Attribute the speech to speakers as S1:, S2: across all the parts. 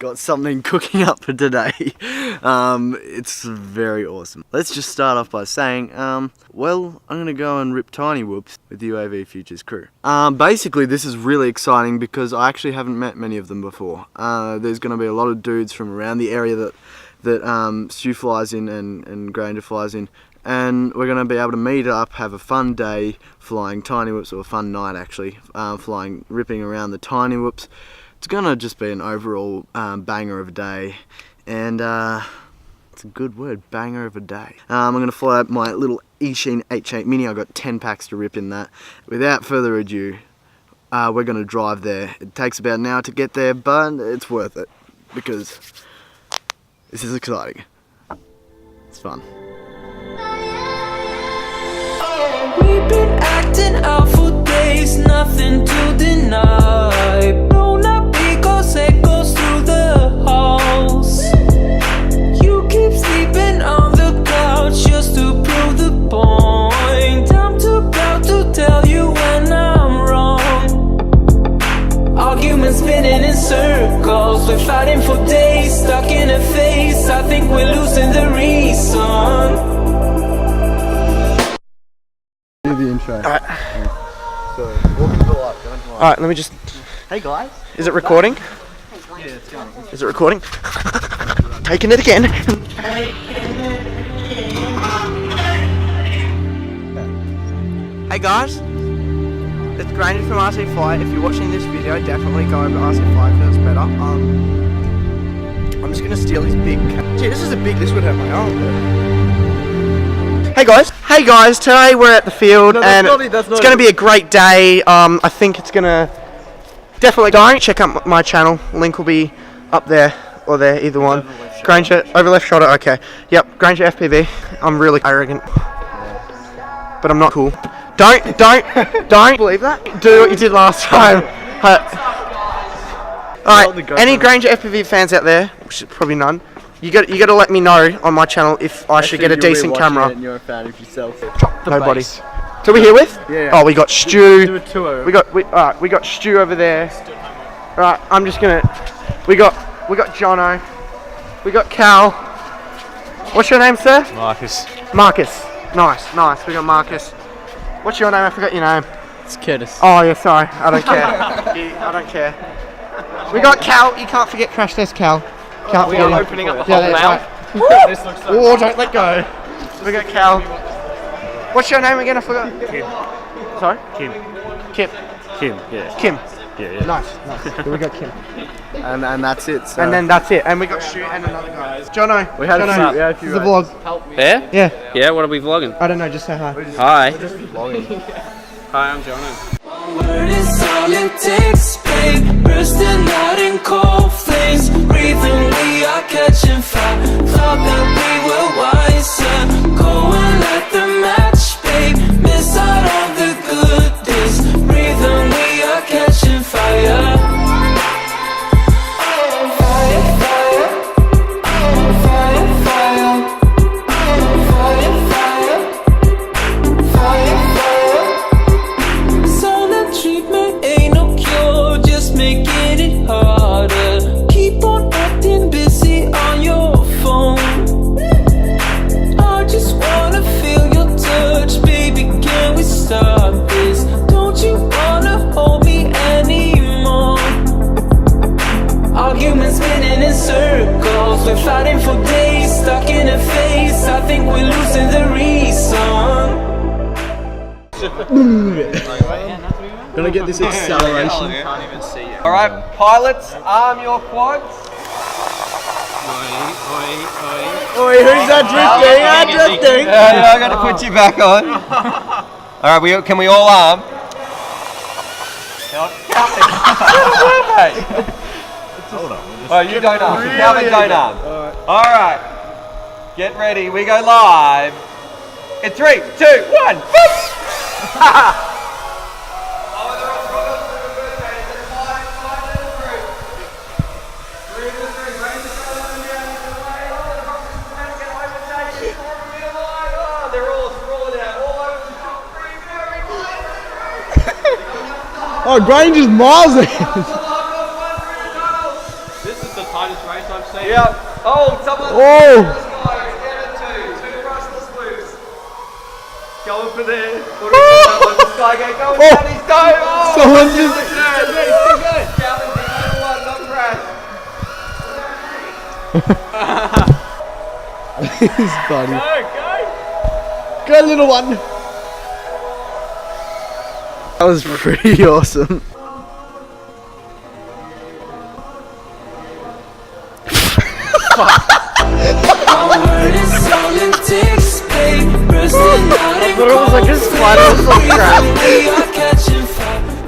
S1: got something cooking up for today. It's very awesome. Let's just start off by saying, well, I'm gonna go and rip tiny whoops with the UAVfutures crew. Basically, this is really exciting because I actually haven't met many of them before. There's gonna be a lot of dudes from around the area that Stu flies in and Granger flies in. And we're going to be able to meet up, have a fun day flying tiny whoops, or a fun night actually, ripping around the tiny whoops. It's going to just be an overall banger of a day, and it's a good word, banger of a day. I'm going to fly up my little Eachine H8 Mini. I've got 10 packs to rip in that. Without further ado, we're going to drive there. It takes about an hour to get there, but it's worth it, because this is exciting. It's fun.
S2: We've been acting out for days, nothing to deny. Blown up because it goes through the halls. You keep sleeping on the couch just to prove the point. I'm too proud to tell you when I'm wrong. Arguments spinning in circles, we're fighting for days, stuck in a phase. I think we're losing the reason.
S1: Do the intro.
S3: Alright.
S1: So, welcome to the live.
S3: Alright, let me just...
S1: Hey guys.
S3: Is it recording?
S1: Yeah, it's going.
S3: Is it recording? Taking it again. Hey guys, it's Granger from RC Fly. If you're watching this video, definitely go over to RC Fly because it's better. I'm just gonna steal his big... Gee, this would hurt my arm. Hey guys, today we're at the field and it's going to be a great day. I think it's going to definitely go. Check out my channel, link will be up there or there, either one. Granger, over left shoulder, okay. Yep, Granger FPV. I'm really arrogant, but I'm not cool. Don't believe that. Do what you did last time. Alright, any Granger FPV fans out there, which is probably none, you got to let me know on my channel if I should get a decent camera.
S1: And you're a fan of yourself.
S3: Nobody. So we here with?
S1: Yeah.
S3: Oh, we got Stu.
S1: Do a tour.
S3: We got Stu over there. Alright, I'm just gonna. We got Jono. We got Cal. What's your name, sir?
S4: Marcus.
S3: Marcus. Nice. We got Marcus. What's your name? I forgot your name.
S4: It's Curtis.
S3: Oh yeah, sorry. I don't care. I don't care. We got Cal. You can't forget Crash Test Cal. Can't
S4: We
S3: forget
S4: are
S3: him.
S4: opening up the whole mouth.
S3: Right. Oh, don't let go. We got Cal. What's your name again? I forgot.
S4: Kim.
S3: Sorry?
S4: Kim.
S3: Kim.
S4: Kim, yeah.
S3: Kim.
S4: Yeah.
S3: Nice. We got Kim.
S1: And that's it. So.
S3: And then that's it. And we got Stu and another guy. Jono.
S1: We had a few.
S3: This is a vlog.
S4: Yeah?
S3: Yeah.
S4: Yeah, what are we vlogging?
S3: I don't know, just say hi.
S4: Hi. Hi, I'm Jono.
S2: Word is all it takes, babe. Bursting out in cold flames. Breathing, we are catching fire. Thought that we were wiser. Go and let the match, babe. Miss out on the good days. Breathing, we are catching fire. Fire, fire. Fire, fire. Fire, fire. Fire, fire. Silent treatment ain't no cure, just making it harder. Keep on acting busy on your phone. I just wanna feel your touch, baby, can we stop this? Don't you wanna hold me anymore? Arguments spinning in circles, we're fighting for days, stuck in a phase. I think we're losing the reason.
S1: Gonna get this acceleration.
S5: Alright, pilots, arm your quads.
S1: Oi, who's that drifting?
S5: I gotta put you back on. Alright, can we all arm? Hold on. Oh, you don't arm. Calvin, don't arm. Alright. Get ready, we go live. In 3, 2, 1.
S1: Oh, Granger's miles ahead.
S5: This is the Tightest race I've seen. Yep. Oh, someone.
S3: Oh!
S5: Two brushless loops. Going for there. What is this guy going down his toe? Oh!
S3: Someone just...
S5: Good. Challenging number one, not crash.
S3: He's funny.
S5: Go.
S3: Go, little one. That was pretty awesome.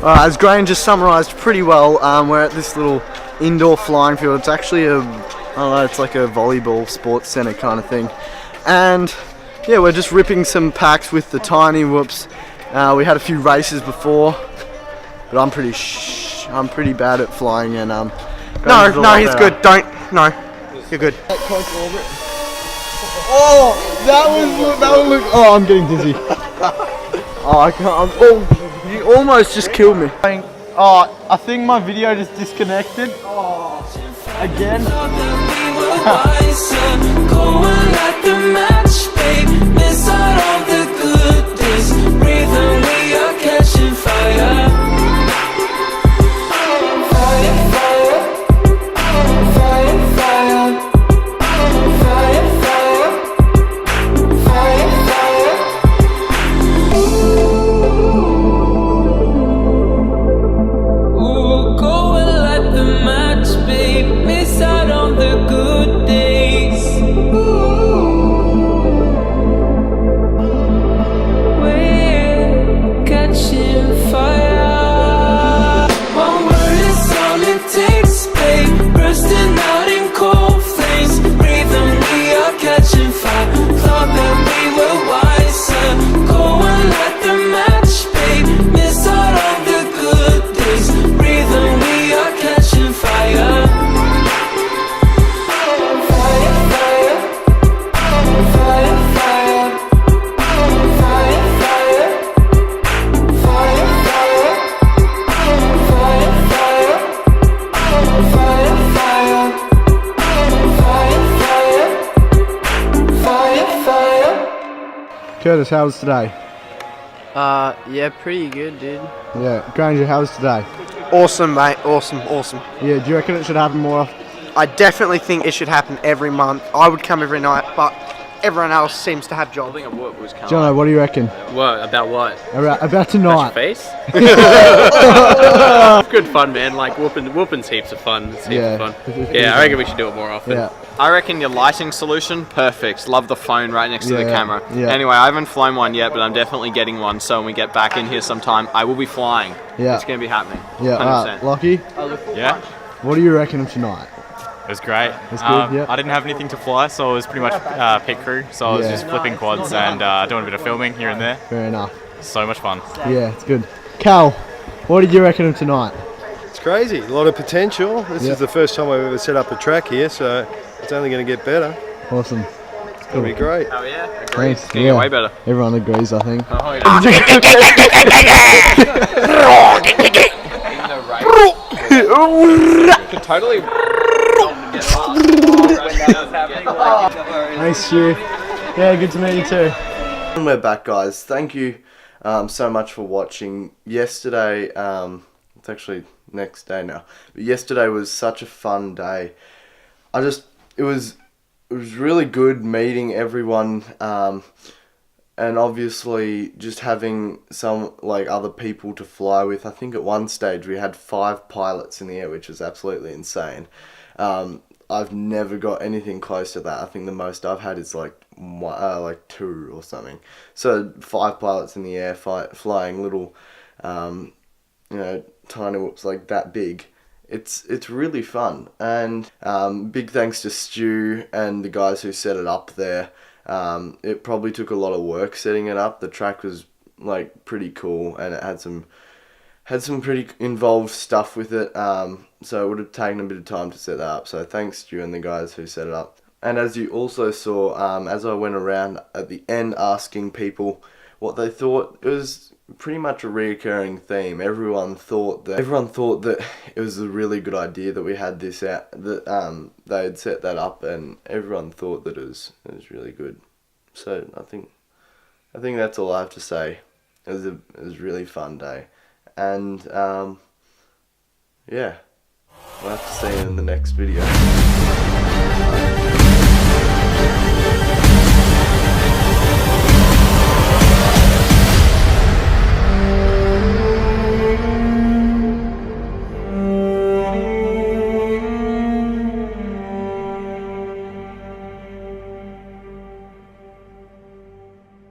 S3: As Graham just summarised pretty well, we're at this little indoor flying field. It's actually I don't know, it's like a volleyball sports centre kind of thing. And yeah, we're just ripping some packs with the tiny whoops. We had a few races before, but I'm pretty bad at flying and no, he's good. No, you're good. Oh, that was oh, I'm getting dizzy. Oh, I can't. Oh, you almost just killed me. Oh, I think my video just disconnected. Oh, again. Curtis, how was today?
S6: Yeah, pretty good, dude.
S3: Yeah, Granger, how was today?
S7: Awesome, mate. Awesome.
S3: Yeah, do you reckon it should happen more often?
S7: I definitely think it should happen every month. I would come every night, but everyone else seems to have jobs.
S3: Jono, what do you reckon?
S4: What? About what?
S3: About tonight.
S4: Face? Good fun, man. Like whooping's heaps of fun. It's heaps of fun. Yeah, I reckon we should do it more often.
S3: Yeah.
S5: I reckon your lighting solution, perfect. Love the phone right next to the camera.
S3: Yeah.
S5: Anyway, I haven't flown one yet, but I'm definitely getting one. So when we get back in here sometime, I will be flying.
S3: Yeah.
S5: It's going to be happening.
S3: Yeah,
S5: 100%.
S3: Lockie,
S8: Yeah,
S3: what do you reckon of tonight?
S8: it was great.
S3: It's good, yeah.
S8: I didn't have anything to fly, so I was pretty much pit crew. So I was just flipping quads and doing a bit of filming here and there.
S3: Fair enough.
S8: So much fun.
S3: Yeah, it's good. Cal, what did you reckon of tonight?
S9: It's crazy, a lot of potential. This is the first time I've ever set up a track here, so it's only going to get better.
S3: Awesome.
S9: It's going to be great.
S5: Oh yeah, agree.
S3: Thanks.
S5: It's going to get way better.
S3: Everyone agrees, I think.
S5: Oh yeah. You could totally.
S3: Thanks, Stu. Yeah, good to meet you too. And we're back, guys. Thank you so much for watching. Yesterday, it's actually next day now, but yesterday was such a fun day. It was really good meeting everyone, and obviously just having some other people to fly with. I think at one stage we had 5 pilots in the air, which was absolutely insane. I've never got anything close to that. I think the most I've had is like 2 or something. So 5 pilots in the air flying little, tiny whoops like that big. It's really fun, and big thanks to Stu and the guys who set it up there. It probably took a lot of work setting it up. The track was pretty cool, and it had some pretty involved stuff with it. So it would have taken a bit of time to set that up. So thanks Stu and the guys who set it up. And as you also saw, as I went around at the end asking people
S1: what they thought. It was pretty much a reoccurring theme. Everyone thought that it was a really good idea that we had this out, that they had set that up, and everyone thought that it was really good. So I think that's all I have to say. It was a really fun day, and yeah, we'll have to see you in the next video.